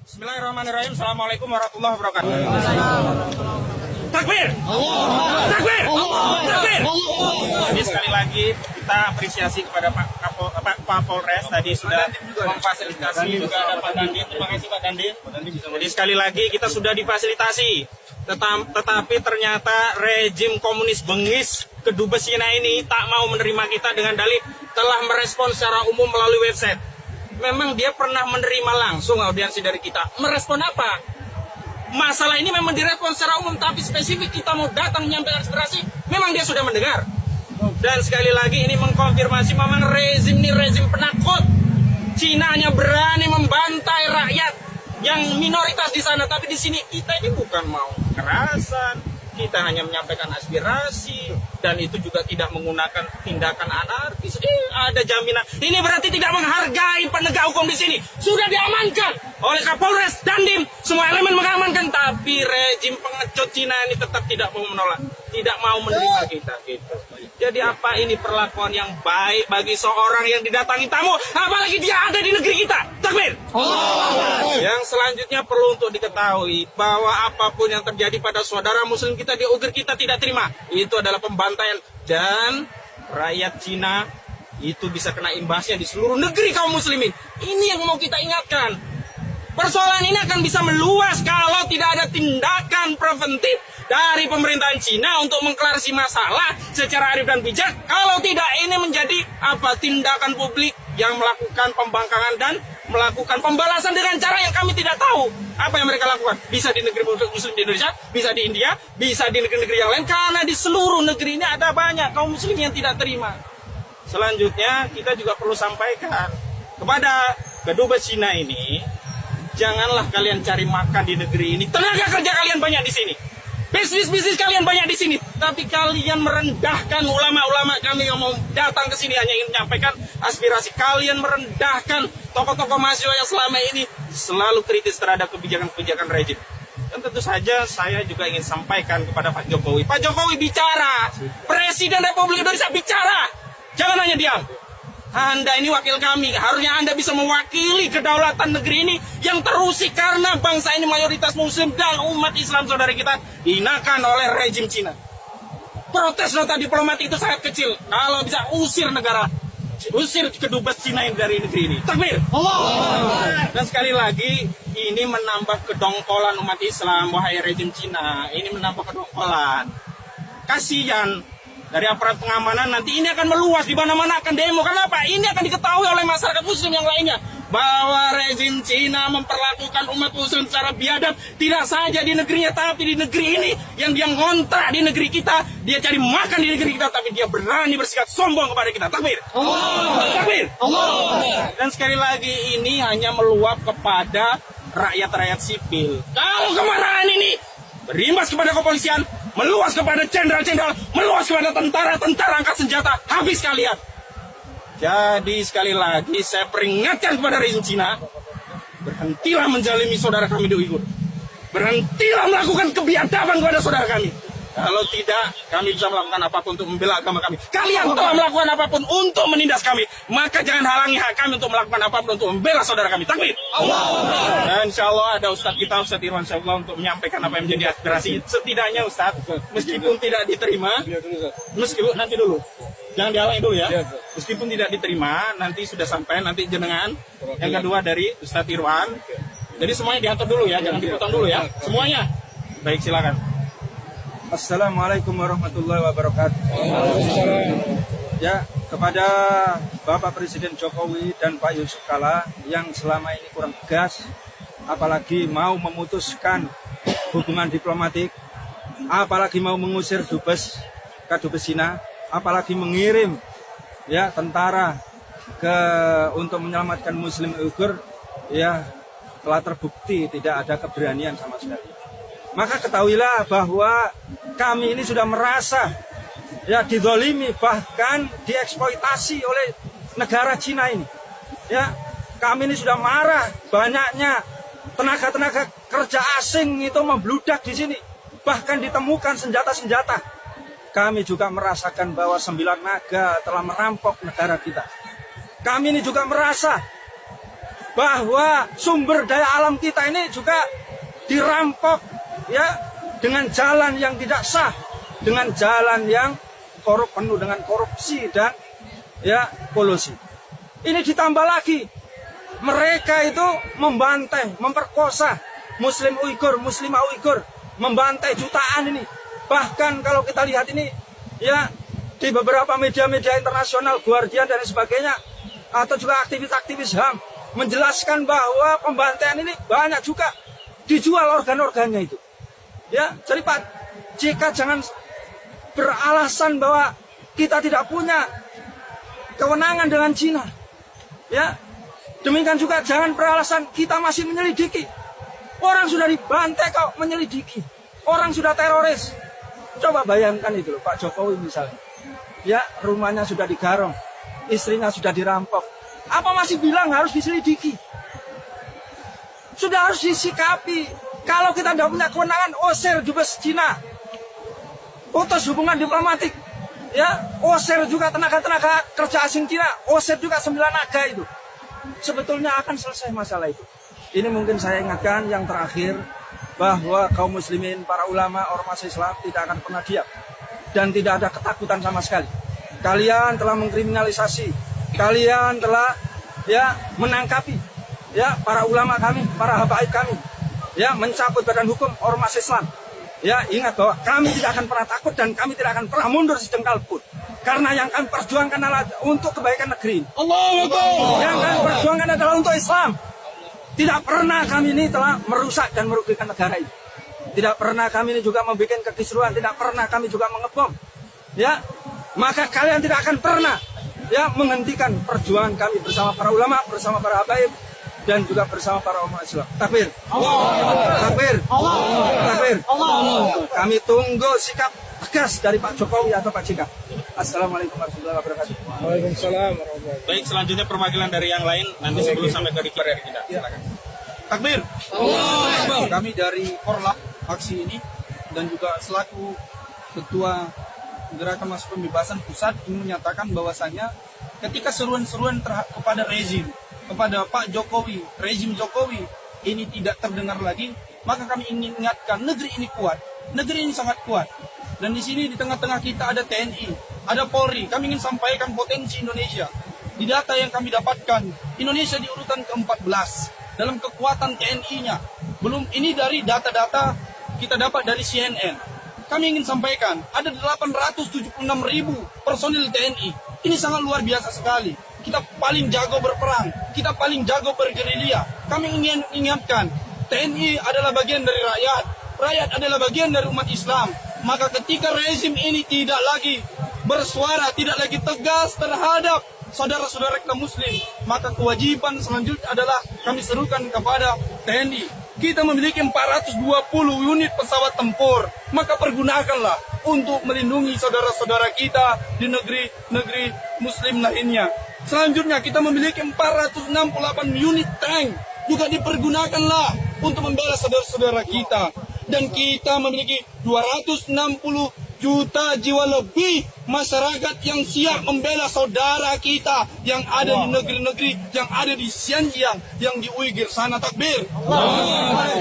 Bismillahirrahmanirrahim. Assalamualaikum warahmatullahi wabarakatuh. Takbir! Takbir! Takbir! Jadi sekali lagi kita apresiasi kepada Pak Polres tadi sudah memfasilitasi, juga ada Pak Dandi. Terima kasih Pak Dandi. Jadi sekali lagi kita sudah difasilitasi. Tetapi ternyata rejim komunis bengis kedubes Cina ini tak mau menerima kita dengan dalih telah merespon secara umum melalui website. Memang dia pernah menerima langsung audiensi dari kita. Merespon apa? Masalah ini memang direspon secara umum, tapi spesifik kita mau datang menyampaikan aspirasi, memang dia sudah mendengar. Dan sekali lagi ini mengkonfirmasi memang rezim ini rezim penakut. Cina hanya berani membantai rakyat yang minoritas di sana, tapi di sini kita ini bukan mau kekerasan. Kita hanya menyampaikan aspirasi, dan itu juga tidak menggunakan tindakan anarkis. Ada jaminan. Ini berarti tidak menghargai penegak hukum di sini. Sudah diamankan oleh Kapolres, Dandim, semua elemen mengamankan. Tapi rejim pengecut Cina ini tetap tidak mau menolak, tidak mau menerima kita. Gitu. Jadi apa ini perlakuan yang baik bagi seorang yang didatangi tamu, apalagi dia ada di negeri kita? Takbir! Yang selanjutnya perlu untuk diketahui bahwa apapun yang terjadi pada saudara muslim kita di Uyghur, kita tidak terima. Itu adalah pembantaian, dan rakyat Cina itu bisa kena imbasnya di seluruh negeri kaum muslimin. Ini yang mau kita ingatkan. Persoalan ini akan bisa meluas kalau tidak ada tindakan preventif dari pemerintahan Cina untuk mengklarasi masalah secara arif dan bijak. Kalau tidak, ini menjadi tindakan publik yang melakukan pembangkangan dan melakukan pembalasan dengan cara yang kami tidak tahu apa yang mereka lakukan. Bisa di negeri muslim di Indonesia, bisa di India, bisa di negeri-negeri yang lain, karena di seluruh negeri ini ada banyak kaum muslim yang tidak terima. Selanjutnya kita juga perlu sampaikan kepada kedubes Cina ini, janganlah kalian cari makan di negeri ini. Tenaga kerja kalian banyak di sini, bisnis kalian banyak di sini, tapi kalian merendahkan ulama-ulama kami yang mau datang ke sini hanya ingin menyampaikan aspirasi. Kalian merendahkan tokoh-tokoh mahasiswa yang selama ini selalu kritis terhadap kebijakan-kebijakan rejim. Dan tentu saja saya juga ingin sampaikan kepada Pak Jokowi. Pak Jokowi bicara, Presiden Republik Indonesia bicara, jangan hanya diam. Anda ini wakil kami, harusnya Anda bisa mewakili kedaulatan negeri ini yang terusik karena bangsa ini mayoritas muslim dan umat Islam saudara kita dihinakan oleh rejim Cina. Protes nota diplomatik itu sangat kecil. Kalau bisa usir negara, usir kedubes Cina dari negeri ini. Takbir! Dan sekali lagi, ini menambah kedongkolan umat Islam, wahai rejim Cina. Ini menambah kedongkolan. Kasihan. Dari aparat pengamanan nanti ini akan meluas di mana-mana akan demo. Kenapa? Ini akan diketahui oleh masyarakat muslim yang lainnya bahwa rezim Cina memperlakukan umat muslim secara biadab, tidak saja di negerinya tapi di negeri ini yang dia ngontrak di negeri kita, dia cari makan di negeri kita, tapi dia berani bersikap sombong kepada kita. Takbir! Takbir! Dan sekali lagi ini hanya meluap kepada rakyat-rakyat sipil. Kalau kemarahan ini berimbas kepada kepolisian, meluas kepada jenderal-jenderal, meluas kepada tentara-tentara angkat senjata, habis kalian. Jadi sekali lagi saya peringatkan kepada rezim Cina, berhentilah menjalimi saudara kami di Uyghur. Berhentilah melakukan kebiadaban kepada saudara kami. Kalau tidak, kami bisa melakukan apapun untuk membela agama kami. Kalian telah melakukan apapun untuk menindas kami, maka jangan halangi hak kami untuk melakukan apapun untuk membela saudara kami. Takbir! Dan insya Allah ada Ustadz kita, Ustadz Irwan Syafullah, untuk menyampaikan apa yang menjadi aspirasi. Setidaknya Ustadz, meskipun tidak diterima, meskipun nanti dulu, jangan dihalangi dulu ya. Meskipun tidak diterima, nanti sudah sampai, nanti jenengan. Yang kedua dari Ustadz Irwan. Jadi semuanya diatur dulu ya, jangan dipotong dulu ya, semuanya. Baik, silakan. Assalamualaikum warahmatullahi wabarakatuh. Ya, kepada Bapak Presiden Jokowi dan Pak Yusuf Kalla yang selama ini kurang tegas, apalagi mau memutuskan hubungan diplomatik, apalagi mau mengusir kedubes Cina, apalagi mengirim ya tentara untuk menyelamatkan Muslim Uyghur, ya telah terbukti tidak ada keberanian sama sekali. Maka ketahuilah bahwa kami ini sudah merasa ya dizalimi, bahkan dieksploitasi oleh negara Cina ini. Ya, kami ini sudah marah, banyaknya tenaga-tenaga kerja asing itu membludak di sini. Bahkan ditemukan senjata-senjata. Kami juga merasakan bahwa 9 naga telah merampok negara kita. Kami ini juga merasa bahwa sumber daya alam kita ini juga dirampok ya dengan jalan yang tidak sah, dengan jalan yang penuh dengan korupsi dan ya kolusi. Ini ditambah lagi mereka itu membantai, memperkosa Muslim Uighur, Muslimah Uighur, membantai jutaan ini. Bahkan kalau kita lihat ini ya di beberapa media-media internasional, Guardian dan sebagainya, atau juga aktivis-aktivis HAM menjelaskan bahwa pembantaian ini banyak juga dijual organ-organnya itu. Ya, jadi Pak JK jangan beralasan bahwa kita tidak punya kewenangan dengan Cina. Ya, demikian juga jangan beralasan kita masih menyelidiki. Orang sudah dibantai kok menyelidiki. Orang sudah teroris. Coba bayangkan itu loh, Pak Jokowi misalnya. Ya, rumahnya sudah digarong, istrinya sudah dirampok. Apa masih bilang harus diselidiki? Sudah harus disikapi. Kalau kita tidak punya kewenangan, usir dubes Cina. Putus hubungan diplomatik. Ya, usir juga tenaga-tenaga kerja asing Cina. Usir juga 9 naga itu. Sebetulnya akan selesai masalah itu. Ini mungkin saya ingatkan yang terakhir, bahwa kaum muslimin, para ulama, ormas Islam tidak akan pernah diam. Dan tidak ada ketakutan sama sekali. Kalian telah mengkriminalisasi, kalian telah ya menangkapi ya para ulama kami, para habaib kami, ya mencabut badan hukum ormas Islam. Ya, ingat bahwa kami tidak akan pernah takut dan kami tidak akan pernah mundur sejengkal pun. Karena yang kami perjuangkan adalah untuk kebaikan negeri. Allahu Akbar. Yang kami perjuangkan adalah untuk Islam. Tidak pernah kami ini telah merusak dan merugikan negara ini. Tidak pernah kami ini juga membuat kekisruhan, tidak pernah kami juga mengebom. Ya, maka kalian tidak akan pernah ya menghentikan perjuangan kami bersama para ulama, bersama para habaib, dan juga bersama para umat Islam. Takbir. Takbir. Takbir. Kami tunggu sikap tegas dari Pak Jokowi atau Pak JK. Assalamualaikum warahmatullahi wabarakatuh. Waalaikumsalam warahmatullahi. Baik, selanjutnya perwakilan dari yang lain nanti sebelum sampai ke dari kita. Silakan. Takbir. Kami dari Korlap aksi ini dan juga selaku ketua Gerakan Mahasiswa Pembebasan Pusat ingin menyatakan bahwasannya ketika seruan-seruan kepada rezim, kepada Pak Jokowi, rezim Jokowi ini tidak terdengar lagi, maka kami ingin ingatkan negeri ini kuat, negeri ini sangat kuat. Dan di sini di tengah-tengah kita ada TNI, ada Polri. Kami ingin sampaikan potensi Indonesia. Di data yang kami dapatkan, Indonesia di urutan ke-14 dalam kekuatan TNI-nya. Belum ini dari data-data kita dapat dari CNN. Kami ingin sampaikan, ada 876.000 personil TNI. Ini sangat luar biasa sekali. Kita paling jago berperang, kita paling jago bergerilya. Kami ingin ingatkan, TNI adalah bagian dari rakyat. Rakyat adalah bagian dari umat Islam. Maka ketika rezim ini tidak lagi bersuara, tidak lagi tegas terhadap saudara-saudara kita muslim, maka kewajiban selanjutnya adalah kami serukan kepada TNI. Kita memiliki 420 unit pesawat tempur, maka pergunakanlah untuk melindungi saudara-saudara kita di negeri-negeri muslim lainnya. Selanjutnya kita memiliki 468 unit tank, juga dipergunakanlah untuk membela saudara-saudara kita. Dan kita memiliki 260 juta jiwa lebih masyarakat yang siap membela saudara kita yang ada di negeri-negeri, yang ada di Xinjiang, yang di Uighur sana. Takbir.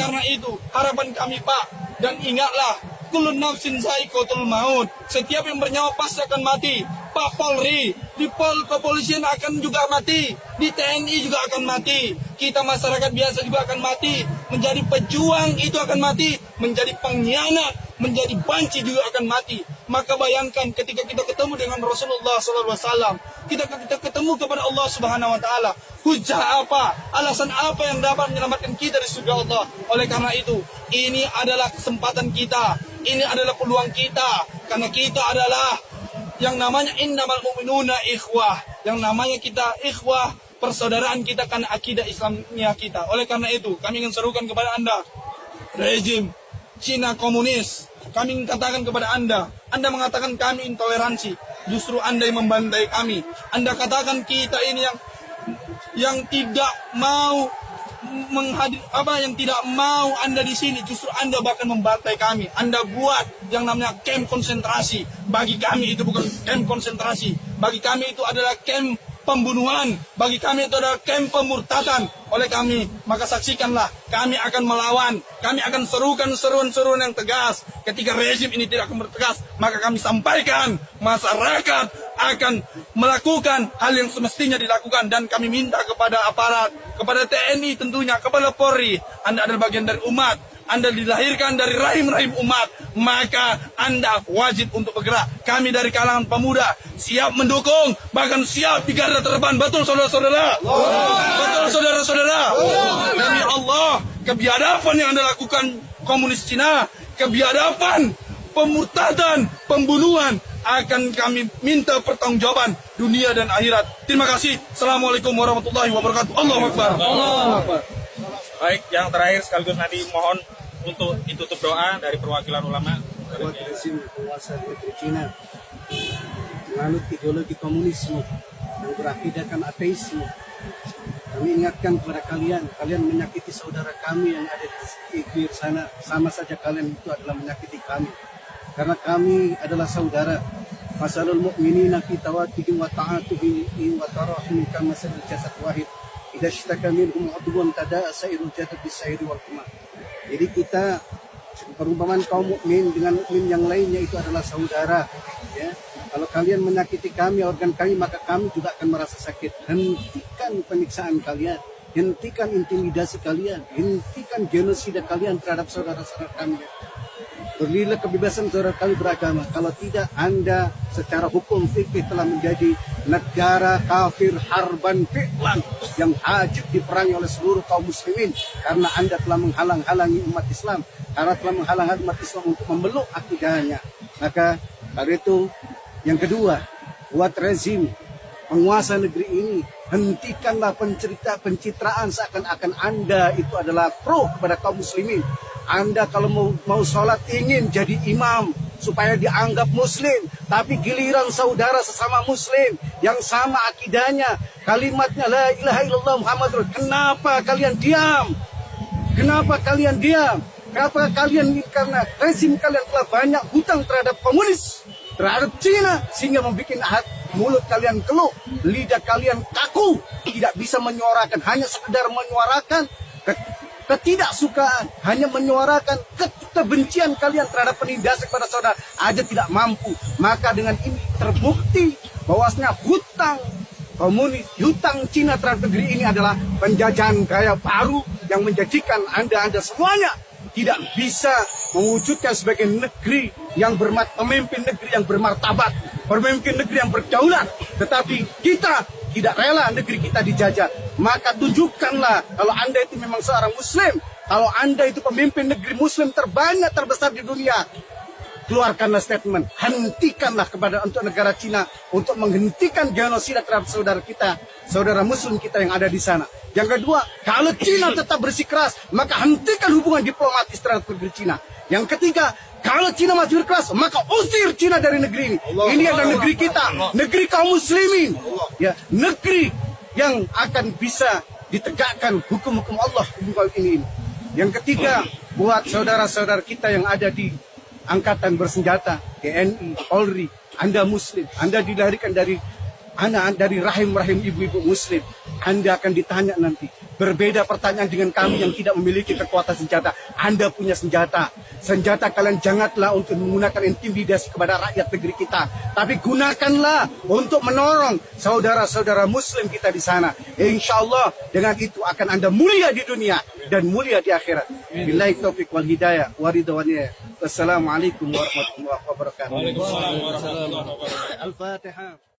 Karena itu harapan kami Pak, dan ingatlah, kullu nafsin za'iqatul maut, setiap yang bernyawa pasti akan mati. Pak Polri, di kepolisian akan juga mati, di TNI juga akan mati, kita masyarakat biasa juga akan mati, menjadi pejuang itu akan mati, menjadi pengkhianat, menjadi banci juga akan mati. Maka bayangkan ketika kita ketemu dengan Rasulullah SAW, kita ketemu kepada Allah Subhanahu Wa Taala, hujah apa, alasan apa yang dapat menyelamatkan kita dari surga Allah. Oleh karena itu, ini adalah kesempatan kita, ini adalah peluang kita, karena kita adalah yang namanya innamal mu'minuna ikhwah, yang namanya kita ikhwah, persaudaraan kita karena akidah Islamnya kita. Oleh karena itu, kami ingin serukan kepada Anda, rezim Cina komunis, kami ingin katakan kepada Anda mengatakan kami intoleransi, justru Anda yang membantai kami. Anda katakan kita ini yang tidak mau yang tidak mau Anda di sini, justru Anda bahkan membantai kami. Anda buat yang namanya camp konsentrasi. Bagi kami itu bukan camp konsentrasi. Bagi kami itu adalah camp pembunuhan, bagi kami itu adalah kamp pemurtadan. Oleh kami, maka saksikanlah, kami akan melawan, kami akan serukan seruan-seruan yang tegas. Ketika rezim ini tidak akan bertegas, maka kami sampaikan, masyarakat akan melakukan hal yang semestinya dilakukan. Dan kami minta kepada aparat, kepada TNI tentunya, kepada Polri, Anda adalah bagian dari umat, Anda dilahirkan dari rahim-rahim umat, maka Anda wajib untuk bergerak. Kami dari kalangan pemuda siap mendukung, bahkan siap di garda terdepan. Betul saudara-saudara? Betul saudara-saudara? Demi Allah, kebiadaban yang Anda lakukan komunis Cina, kebiadaban, pemurtadan, pembunuhan, akan kami minta pertanggungjawaban dunia dan akhirat. Terima kasih. Assalamualaikum warahmatullahi wabarakatuh. Allahu Akbar. Baik, yang terakhir sekaligus nanti mohon untuk ditutup doa dari perwakilan ulama. Buat rezim penguasa negeri Cina menganut ideologi komunisme yang berakidahkan ateisme. Kami ingatkan kepada kalian menyakiti saudara kami yang ada di sana, sama saja kalian itu adalah menyakiti kami. Karena kami adalah saudara. Masalul mu'minina fi tawaddihim wa ta'atihim wa tarahim kama masalul jasad wahid. Idza ishtaka minhum 'udwan tada'a sairul jasad bis-sairi wal huma. Jadi kita perumpamaan kaum mukmin dengan mukmin yang lainnya itu adalah saudara, ya. Kalau kalian menyakiti kami, organ kami, maka kami juga akan merasa sakit. Hentikan penyiksaan kalian, hentikan intimidasi kalian, hentikan genosida kalian terhadap saudara-saudara kami. Berilah kebebasan saudara kami beragama. Kalau tidak, Anda secara hukum fikih telah menjadi negara kafir harban fi'lan yang wajib diperangi oleh seluruh kaum muslimin, karena Anda telah menghalang-halangi umat Islam, karena telah menghalang-halangi umat Islam untuk memeluk akidahnya. Maka karena itu, yang kedua, buat rezim penguasa negeri ini, hentikanlah pencitraan seakan-akan Anda itu adalah pro kepada kaum muslimin. Anda kalau mau sholat ingin jadi imam supaya dianggap muslim, tapi giliran saudara sesama muslim yang sama akidahnya, kalimatnya la ilaha illallah Muhammad Rasul, kenapa kalian diam? Kenapa kalian diam? Kenapa kalian, karena rezim kalian telah banyak hutang terhadap komunis, terhadap Cina, sehingga membuat mulut kalian keluh, lidah kalian kaku, tidak bisa menyuarakan, hanya sekedar menyuarakan ketidaksukaan, hanya menyuarakan kebencian kalian terhadap penindasan kepada saudara aja tidak mampu. Maka dengan ini terbukti bahwasanya hutang komunis, hutang Cina terhadap negeri ini adalah penjajahan gaya baru yang menjadikan Anda semuanya tidak bisa mewujudkan sebagai negeri yang pemimpin negeri yang bermartabat, pemimpin negeri yang berdaulat. Tetapi kita tidak rela negeri kita dijajah. Maka tunjukkanlah kalau Anda itu memang seorang muslim, kalau Anda itu pemimpin negeri muslim terbanyak, terbesar di dunia. Keluarkanlah statement, hentikanlah kepada untuk negara Cina untuk menghentikan genosida terhadap saudara kita, saudara muslim kita yang ada di sana. Yang kedua, kalau Cina tetap bersikeras, maka hentikan hubungan diplomatis terhadap negeri Cina. Yang ketiga, kalau Cina masih berkeras, maka usir Cina dari negeri ini. Ini adalah negeri kita, negeri kaum muslimin, ya, negeri yang akan bisa ditegakkan hukum-hukum Allah ini. Yang ketiga, buat saudara-saudara kita yang ada di angkatan bersenjata, TNI, Polri, Anda muslim, Anda dilahirkan dari anak dari rahim-rahim ibu-ibu muslim, Anda akan ditanya nanti. Berbeda pertanyaan dengan kami yang tidak memiliki kekuatan senjata. Anda punya senjata. Senjata kalian janganlah untuk menggunakan intimidasi kepada rakyat negeri kita, tapi gunakanlah untuk menolong saudara-saudara muslim kita di sana. Insya Allah dengan itu akan Anda mulia di dunia dan mulia di akhirat. Billahi taufik wal hidayah wa ridwaniyah. Wassalamualaikum warahmatullahi wabarakatuh. Waalaikumsalam warahmatullahi wabarakatuh. Al-Fatihah.